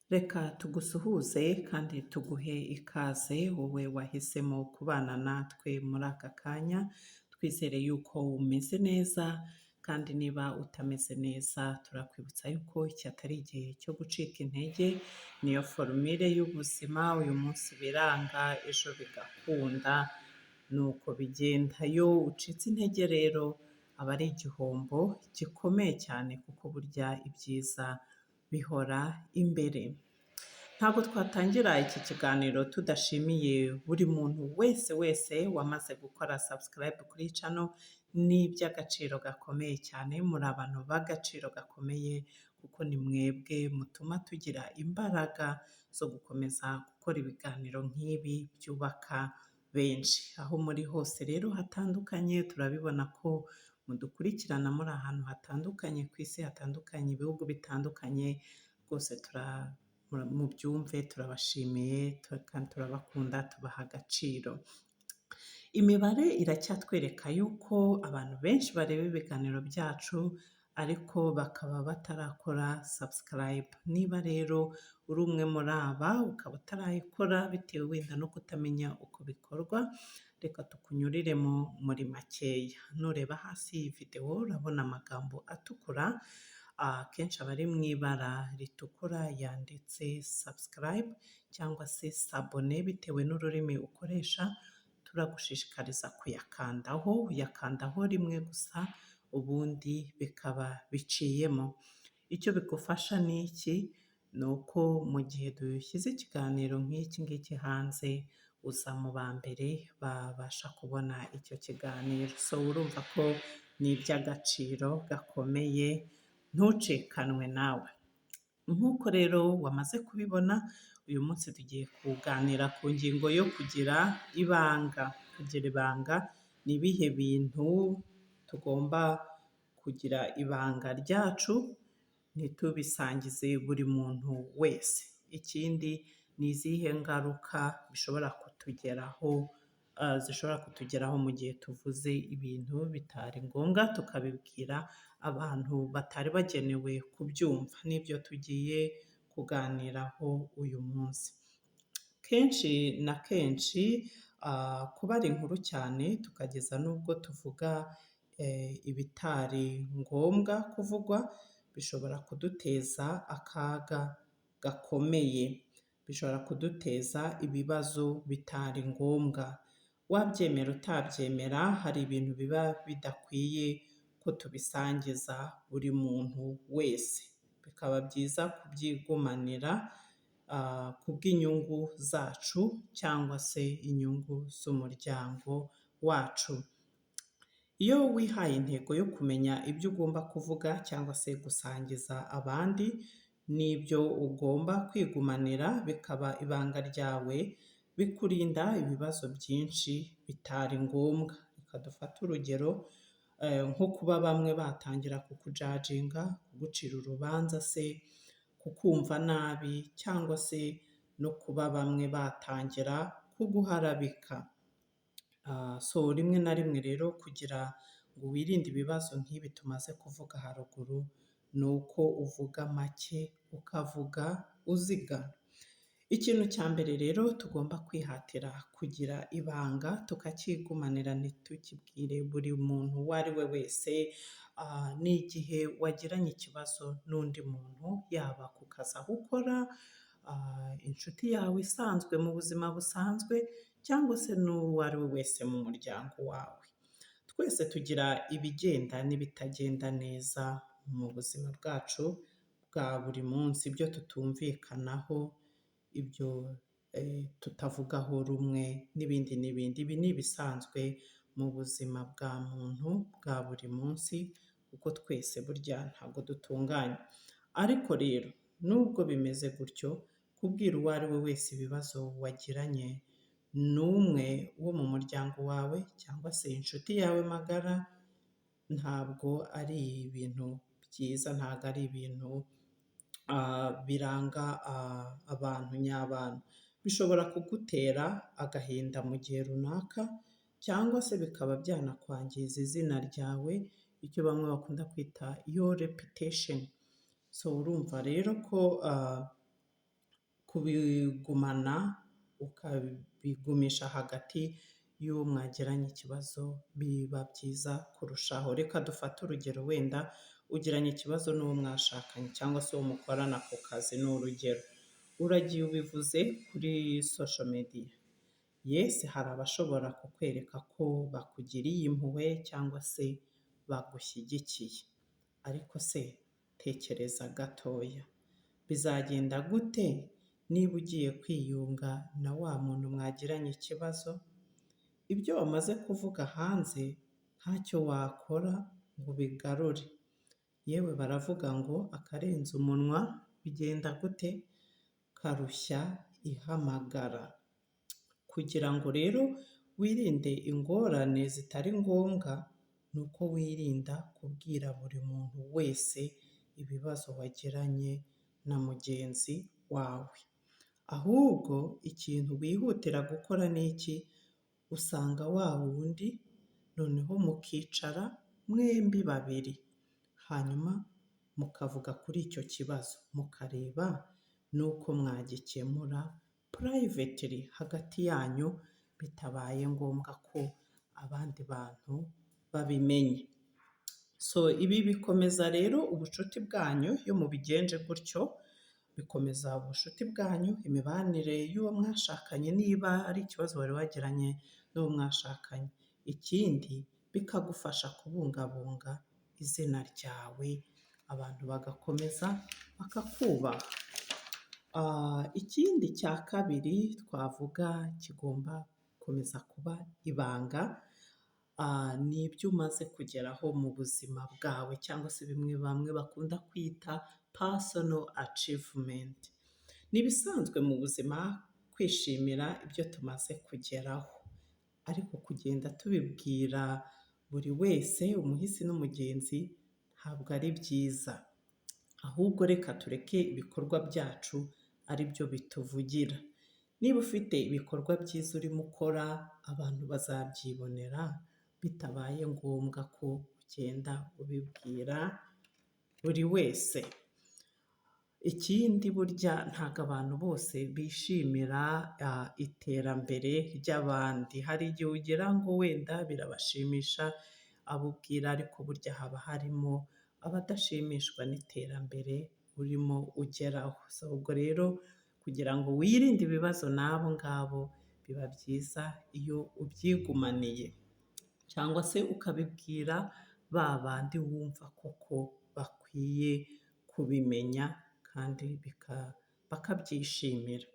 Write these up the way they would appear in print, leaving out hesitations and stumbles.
Reka tugusuhuze kandi tuguhe ikaze wowe wahisemo kubana natwe muri aka kanya, twizere yuko umeze neza kandi niba utameze neza turakwibutsa yuko iki atari igihe cyo gucika intege, niyo forumire y'ubuzima, uyu munsi biranga ejo bigakunda, ni uko bigenda. Iyo ucitse intege rero aba ari igihombo gikomeye cyane kuko burya ibyiza bihora imbere. Ntabwo twatangira iki kiganiro tudashimiye buri muntu wese wamaze gukora subscribe kuri channel, ni iby'agaciro gakomeye cyane, muri abantu b'agaciro gakomeye kuko ni mwebwe mutuma tugira imbaraga zo gukomeza gukora ibiganiro nk'ibi byubaka benshi. Aho muri hose rero hatandukanye turabibona ko mudukurikirana muri ahantu hatandukanye ku isi hatandukanye, ibihugu bitandukanye, rwose mubyumve turabashimiye kandi turabakunda, tubaha agaciro. Imibare iracyatwereka yuko abantu benshi bareba ibiganiro byacu ariko bakaba batarakora subscribe. Niba rero uri umwe muri aba ukaba utarayikora bitewe wenda no kutamenya uko bikorwa, reka tukunyuriremo muri makeya. Nureba hasi iyi video urabona amagambo atukura, akenshi aba ari mu ibara ritukura yanditse subscribe cyangwa se s'abonner bitewe n'ururimi ukoresha, turagushishikariza kuyakandaho, uyakandaho rimwe gusa ubundi bikaba biciyemo. Icyo bigufasha ni iki? Ni uko mu gihe dushyize ikiganiro nk'iki ngiki hanze, uza mu ba mbere babasha kubona icyo kiganiro. So urumva ko ni iby'agaciro gakomeye, ntucikanwe nawe. Nk'uko rero wamaze kubibona, uyu munsi tugiye kuganira ku ngingo yo kugira ibanga. Kugira ibanga ni ibihe bintu tugomba kugira ibanga ryacu, ntitubisangize buri muntu wese. Ikindi ni izihe ngaruka bishobora kutugeraho, zishobora kutugeraho mu gihe tuvuze ibintu bitari ngombwa tukabibwira abantu batari bagenewe kubyumva. Nibyo tugiye kuganiraho uyu munsi. Kenshi na kenshi kubara inkuru cyane tukageza n'ubwo tuvuga ibitari ngombwa kuvugwa, bishobora kuduteza akaga gakomeye, bishobora kuduteza ibibazo bitari ngombwa. Wabyemera utabyemera, hari ibintu biba bidakwiye ko tubisangiza buri muntu wese, bikaba byiza kubyigumanira kubw'inyungu zacu cyangwa se inyungu z'umuryango wacu. Iyo wihaye intego yo kumenya ibyo ugomba kuvuga cyangwa se gusangiza abandi n'ibyo ugomba kwigumanira bikaba ibanga ryawe, bikurinda ibibazo byinshi bitari ngombwa. Reka dufate urugero nko kuba bamwe batangira kukujajinga, kugucira urubanza se, kukumva nabi, cyangwa se no kuba bamwe batangira kuguharabika. So rimwe na rimwe rero kugira ngo wirinde ibibazo nk'ibi tumaze kuvuga haruguru, ni uko uvuga make ukavuga uziga. Ikintu cya mbere rero tugomba kwihatira kugira ibanga tukacyigumanira, ntitukibwire buri muntu uwo ari we wese. Ni igihe wagiranye ikibazo n'undi muntu, yaba ku kazi aho ukora, inshuti yawe isanzwe mu buzima busanzwe, cyangwa se n'uwo ari we wese mu muryango wawe. Twese tugira ibigenda n'ibitagenda neza mu buzima bwacu bwa buri munsi, ibyo tutumvikanaho, ibyo tutavugaho rumwe n'ibindi n'ibindi. Ibi ni ibisanzwe mu buzima bwa muntu bwa buri munsi kuko twese burya ntabwo dutunganye. Ariko rero nubwo bimeze gutyo, kubwira uwo ari we wese ibibazo wagiranye n'umwe wo mu muryango wawe cyangwa se inshuti yawe magara, ntabwo ari ibintu byiza, ntabwo ari ibintu biranga abantu nyabantu. Bishobora kugutera agahinda mu gihe runaka, cyangwa se bikaba byanakwangiza izina ryawe, icyo bamwe bakunda kwita your reputation. So urumva rero ko kubigumana ukabigumisha hagati y'uwo mwagiranye ikibazo biba byiza kurushaho. Reka dufate urugero wenda ugiranye ikibazo n'uwo mwashakanye cyangwa se uwo mukorana ku kazi ni urugero. Uragiye ubivuze kuri social media. Yes, hari abashobora kukwereka ko bakugiriye impuhwe cyangwa se bagushyigikiye. Ariko se tekereza gatoya. Bizagenda gute niba ugiye kwiyunga na wa muntu mwagiranye ikibazo? Ibyo wamaze kuvuga hanze ntacyo wakora ngo ubigarure. Yewe baravuga ngo akarenze umunwa bigenda gute? Karushya ihamagara. Kugira ngo rero wirinde ingorane zitari ngombwa, ni uko wirinda kubwira buri muntu wese ibibazo wagiranye na mugenzi wawe. Ahubwo ikintu wihutira gukora ni iki? Usanga wa wundi noneho mukicara mwembi babiri, hanyuma mukavuga kuri icyo kibazo, mukareba n'uko mwagikemura privately hagati yanyu, bitabaye ngombwa ko abandi bantu babimenye. So ibi bikomeza rero ubucuti bwanyu. Iyo mubigenje gutyo bikomeza ubucuti bwanyu, imibanire y'uwo mwashakanye niba ari ikibazo wari wagiranye n'uwo mwashakanye. Ikindi bikagufasha kubungabunga izina ryawe, abantu bagakomeza bakakubaha. Ikindi cya kabiri twavuga kigomba gukomeza kuba ibanga, ni ibyo umaze kugeraho mu buzima bwawe cyangwa se bamwe bakunda kwita personal achievement. Ni ibisanzwe mu buzima kwishimira ibyo tumaze kugeraho, ariko kugenda tubibwira buri wese, umuhisi n'umugenzi, ntabwo ari byiza. Ahubwo reka tureke ibikorwa byacu ari byo bituvugira. Niba ufite ibikorwa byiza urimo ukora, abantu bazabyibonera, bitabaye ngombwa ko ugenda ubibwira buri wese. Ikindi burya ntabwo abantu bose bishimira iterambere ry'abandi. Hari igihe ugira ngo wenda birabashimisha abo ubwira, ariko burya haba harimo abadashimishwa n'iterambere urimo ugeraho. So ubwo rero kugira ngo wirinde ibibazo n'abo ngabo, biba byiza iyo ubyigumaniye cyangwa se ukabibwira ba bandi wumva koko bakwiye kubimenya kandi bakabyishimira.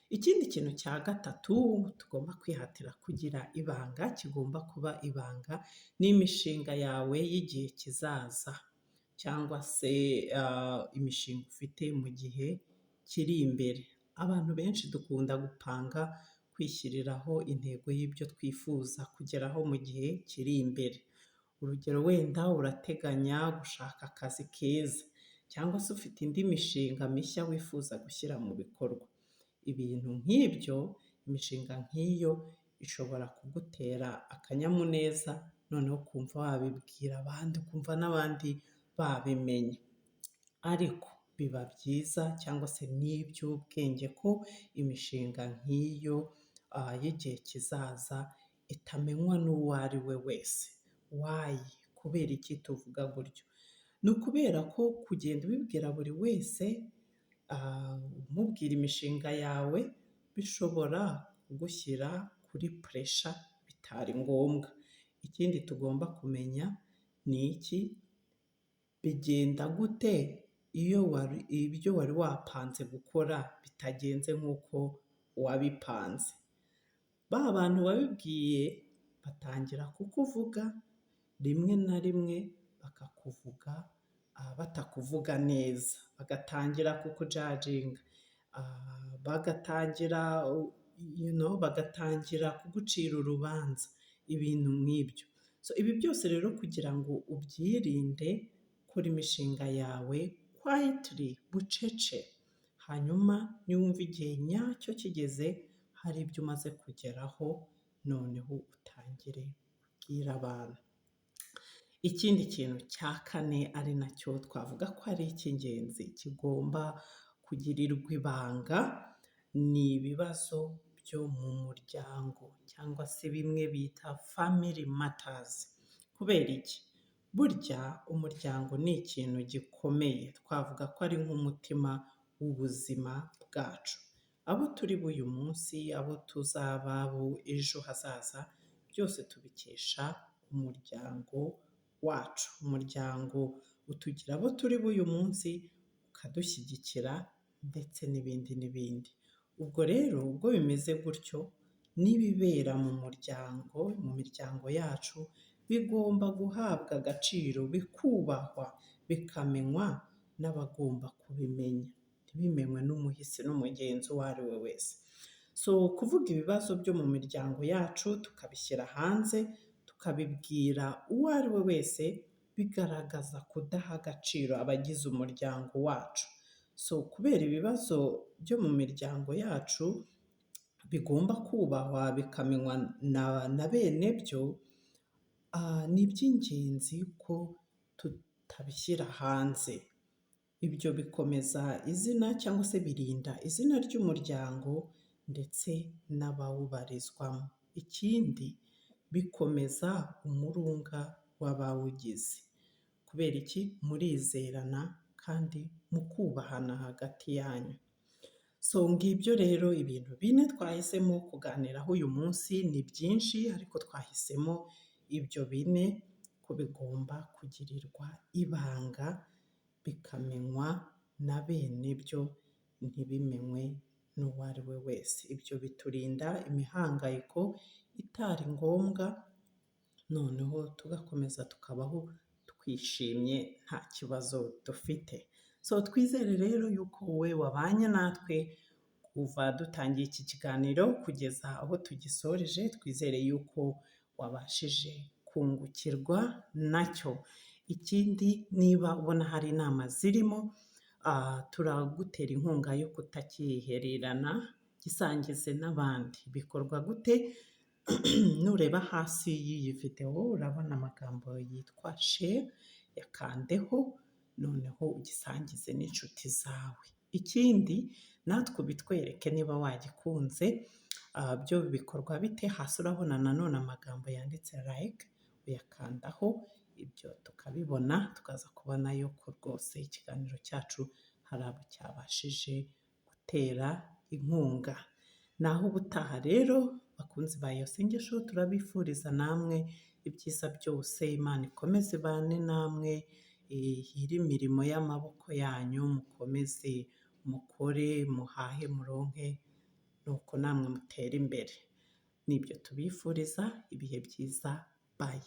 Ikindi kintu cya gatatu tugomba kwihatira kugira ibanga, kigomba kuba ibanga, ni imishinga yawe y'igihe kizaza cyangwa se imishinga ufite mu gihe kiri imbere. Abantu benshi dukunda gupanga kwishyiriraho intego y'ibyo twifuza kugeraho mu gihe kiri imbere. Urugero wenda urateganya gushaka akazi keza cyangwa se ufite indi mishinga mishya wifuza gushyira mu bikorwa. Ibintu nk'ibyo, imishinga nk'iyo ishobora kugutera akanyamuneza, noneho ukumva wabibwira abandi, ukumva n'abandi babimenye. Ariko biba byiza cyangwa se ni iby'ubwenge ko imishinga nk'iyo y'igihe kizaza itamenywa n'uwo ari we wese. Why? Kubera iki tuvuga gutyo? Ni ukubera ko kugenda ubibwira buri wese, umubwira imishinga yawe, bishobora kugushyira kuri pressure bitari ngombwa. Ikindi tugomba kumenya ni iki? Bigenda gute iyo ibyo wari wapanze gukora bitagenze nk'uko wabipanze? Ba bantu wabibwiye batangira kukuvuga, rimwe na rimwe bakakuvuga batakuvuga neza, bagatangira kukujajinga, bagatangira kugucira urubanza, ibintu nk'ibyo. So ibi byose rero kugira ngo ubyirinde, kora imishinga yawe quietly, bucece, hanyuma niwumva igihe nyacyo kigeze, hari ibyo umaze kugeraho, noneho utangire kubwira abantu. Ikindi kintu cya kane ari nacyo twavuga ko ari icy'ingenzi, kigomba kugirirwa ibanga, ni ibibazo byo mu muryango cyangwa se bimwe bita family matters. Kubera iki? Burya umuryango ni ikintu gikomeye, twavuga ko ari nk'umutima w'ubuzima bwacu. Abo turi b'uyu munsi, abo tuzaba abo ejo hazaza, byose tubikesha umuryango wacu. Umuryango utugira abo turi b'uyu munsi, ukadushyigikira ndetse n'ibindi n'ibindi. Ubwo rero ubwo bimeze gutyo, n'ibibera mu miryango yacu bigomba guhabwa agaciro, bikubahwa, bikamenywa n'abagomba kubimenya, ntibimenywe n'umuhisi n'umugenzi uwo ari we wese. Kuvuga ibibazo byo mu miryango yacu tukabishyira hanze, tukabibwira uwo ari we wese, bigaragaza kudaha agaciro abagize umuryango wacu. Kubera ibibazo byo mu miryango yacu bigomba kubahwa bikamenywa na bene byo, ni iby'ingenzi ko tutabishyira hanze. Ibyo bikomeza izina cyangwa se birinda izina ry'umuryango ndetse n'abawubarizwamo. Ikindi, bikomeza umurunga w'abawugize. Kubera iki? Murizerana kandi mukubahana hagati yanyu. Ngibyo rero ibintu bine twahisemo kuganiraho uyu munsi. Ni byinshi ariko twahisemo ibyo bine ko bigomba kugirirwa ibanga, bikamenywa na bene byo, ntibimenywe n'uwo ari we wese. Ibyo biturinda imihangayiko itari ngombwa, noneho tugakomeza tukabaho twishimye nta kibazo dufite. Twizere rero yuko wowe wabanye natwe kuva dutangiye iki kiganiro kugeza aho tugisoreje. Twizere yuko wabashije kungukirwa nacyo. Ikindi, niba ubona hari inama zirimo, turagutera inkunga yo kutakihererana, gisangize n'abandi. Bikorwa gute? Nureba hasi y'iyi video urabona amagambo yitwa share, yakandeho noneho ugisangize n'inshuti zawe. Ikindi, natwe ubitwereke niba wagikunze. Byo bikorwa bite? Hasi urabona nanone amagambo yanditse like, uyakandaho, ibyo tukabibona, tukaza kubona yuko rwose ikiganiro cyacu hari abo cyabashije gutera inkunga. Naho ubutaha rero, bakunzi ba Iyo Sengesho, turabifuriza namwe ibyiza byose. Imana ikomeze ibane namwe, ihire imirimo y'amaboko yanyu, mukomeze mukore, muhahe, muronke, nuko namwe mutere imbere. Nibyo tubifuriza. Ibihe byiza. Bye.